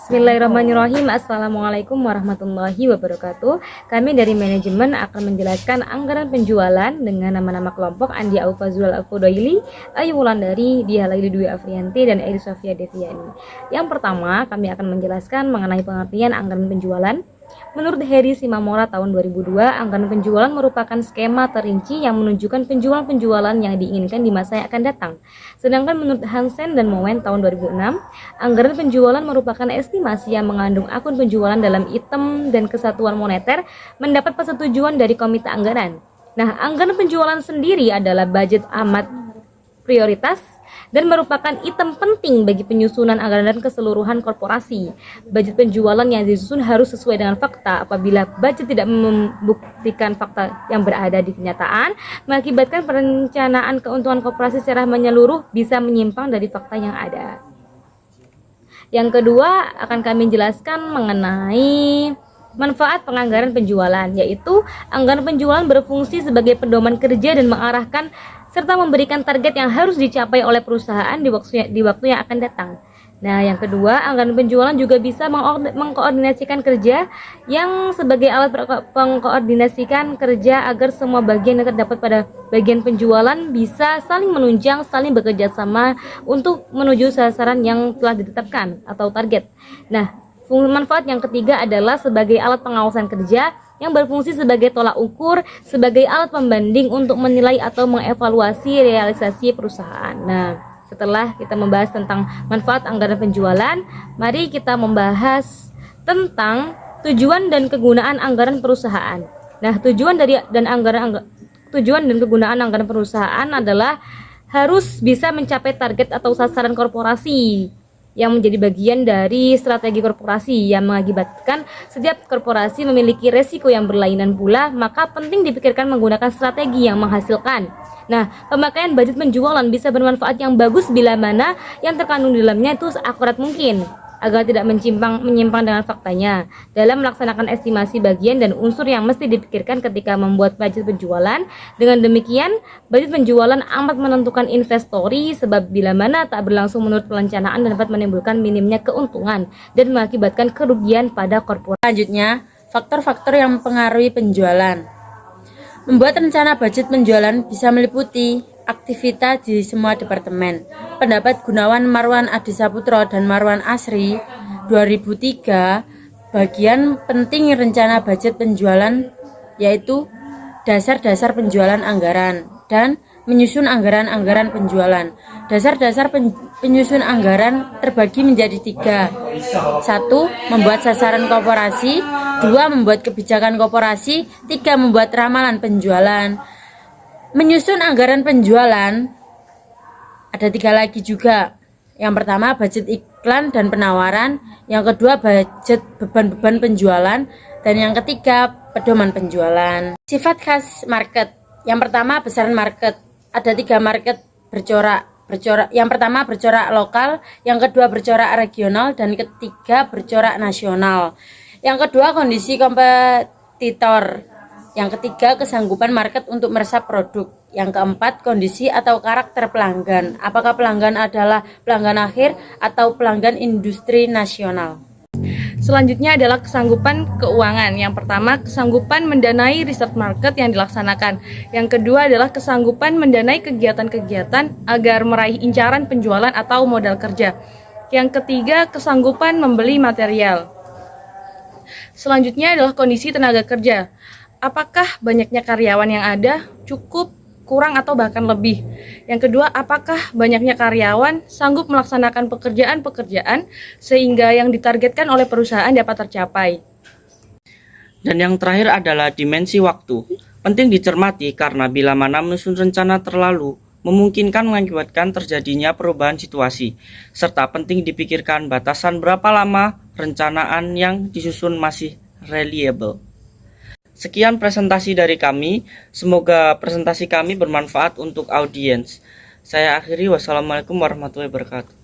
Bismillahirrahmanirrahim. Assalamualaikum warahmatullahi wabarakatuh. Kami dari manajemen akan menjelaskan anggaran penjualan dengan nama-nama kelompok Andi Aufazul Al-Fudaili, Ayu Wulandari, Dia Laili Dwi Afrianti, dan Eri Sofia Deviani. Yang pertama, kami akan menjelaskan mengenai pengertian anggaran penjualan. Menurut Heri Simamora tahun 2002, anggaran penjualan merupakan skema terinci yang menunjukkan penjualan-penjualan yang diinginkan di masa yang akan datang. Sedangkan menurut Hansen dan Moen tahun 2006, anggaran penjualan merupakan estimasi yang mengandung akun penjualan dalam item dan kesatuan moneter mendapat persetujuan dari komite anggaran. Nah, anggaran penjualan sendiri adalah budget amat prioritas dan merupakan item penting bagi penyusunan anggaran dan keseluruhan korporasi. Budget penjualan yang disusun harus sesuai dengan fakta. Apabila budget tidak membuktikan fakta yang berada di kenyataan, mengakibatkan perencanaan keuntungan korporasi secara menyeluruh bisa menyimpang dari fakta yang ada. Yang kedua, akan kami jelaskan mengenai manfaat penganggaran penjualan, yaitu anggaran penjualan berfungsi sebagai pedoman kerja dan mengarahkan serta memberikan target yang harus dicapai oleh perusahaan di waktu yang akan datang. Nah, yang kedua, anggaran penjualan juga bisa mengkoordinasikan kerja yang sebagai alat mengkoordinasikan kerja agar semua bagian yang terdapat pada bagian penjualan bisa saling menunjang, saling bekerja sama untuk menuju sasaran yang telah ditetapkan atau target. Nah, manfaat yang ketiga adalah sebagai alat pengawasan kerja yang berfungsi sebagai tolak ukur, sebagai alat pembanding untuk menilai atau mengevaluasi realisasi perusahaan. Nah, setelah kita membahas tentang manfaat anggaran penjualan, mari kita membahas tentang tujuan dan kegunaan anggaran perusahaan. Nah, tujuan dan kegunaan anggaran perusahaan adalah harus bisa mencapai target atau sasaran korporasi yang menjadi bagian dari strategi korporasi yang mengakibatkan setiap korporasi memiliki resiko yang berlainan pula, maka penting dipikirkan menggunakan strategi yang menghasilkan. Nah, pemakaian budget penjualan bisa bermanfaat yang bagus bila mana yang terkandung di dalamnya itu seakurat mungkin, agar tidak menyimpang dengan faktanya. Dalam melaksanakan estimasi bagian dan unsur yang mesti dipikirkan ketika membuat budget penjualan. Dengan demikian, budget penjualan amat menentukan investori, sebab bila mana tak berlangsung menurut perencanaan dapat menimbulkan minimnya keuntungan dan mengakibatkan kerugian pada korporasi. Selanjutnya, faktor-faktor yang mempengaruhi penjualan. Membuat rencana budget penjualan bisa meliputi aktivitas di semua departemen. Pendapat Gunawan Marwan Adi Saputro dan Marwan Asri 2003, bagian penting rencana budget penjualan yaitu dasar-dasar penjualan anggaran dan menyusun anggaran-anggaran penjualan. Dasar-dasar penyusun anggaran terbagi menjadi 3. 1. Membuat sasaran korporasi. 2. Membuat kebijakan korporasi. 3. Membuat ramalan penjualan. Menyusun anggaran penjualan ada 3 lagi juga. Yang pertama, budget iklan dan penawaran. Yang kedua, budget beban-beban penjualan. Dan yang ketiga, pedoman penjualan. Sifat khas market. Yang pertama, besaran market. Ada 3 market bercorak. Yang pertama bercorak lokal, yang kedua bercorak regional, dan ketiga bercorak nasional. Yang kedua, kondisi kompetitor. Yang ketiga, kesanggupan market untuk meresap produk. Yang keempat, kondisi atau karakter pelanggan. Apakah pelanggan adalah pelanggan akhir atau pelanggan industri nasional? Selanjutnya adalah kesanggupan keuangan. Yang pertama, kesanggupan mendanai riset market yang dilaksanakan. Yang kedua adalah kesanggupan mendanai kegiatan-kegiatan agar meraih incaran penjualan atau modal kerja. Yang ketiga, kesanggupan membeli material. Selanjutnya adalah kondisi tenaga kerja. Apakah banyaknya karyawan yang ada, cukup, kurang, atau bahkan lebih? Yang kedua, apakah banyaknya karyawan sanggup melaksanakan pekerjaan-pekerjaan sehingga yang ditargetkan oleh perusahaan dapat tercapai? Dan yang terakhir adalah dimensi waktu. Penting dicermati karena bila mana menyusun rencana terlalu memungkinkan mengakibatkan terjadinya perubahan situasi, serta penting dipikirkan batasan berapa lama rencanaan yang disusun masih reliable. Sekian presentasi dari kami, semoga presentasi kami bermanfaat untuk audiens. Saya akhiri, wassalamualaikum warahmatullahi wabarakatuh.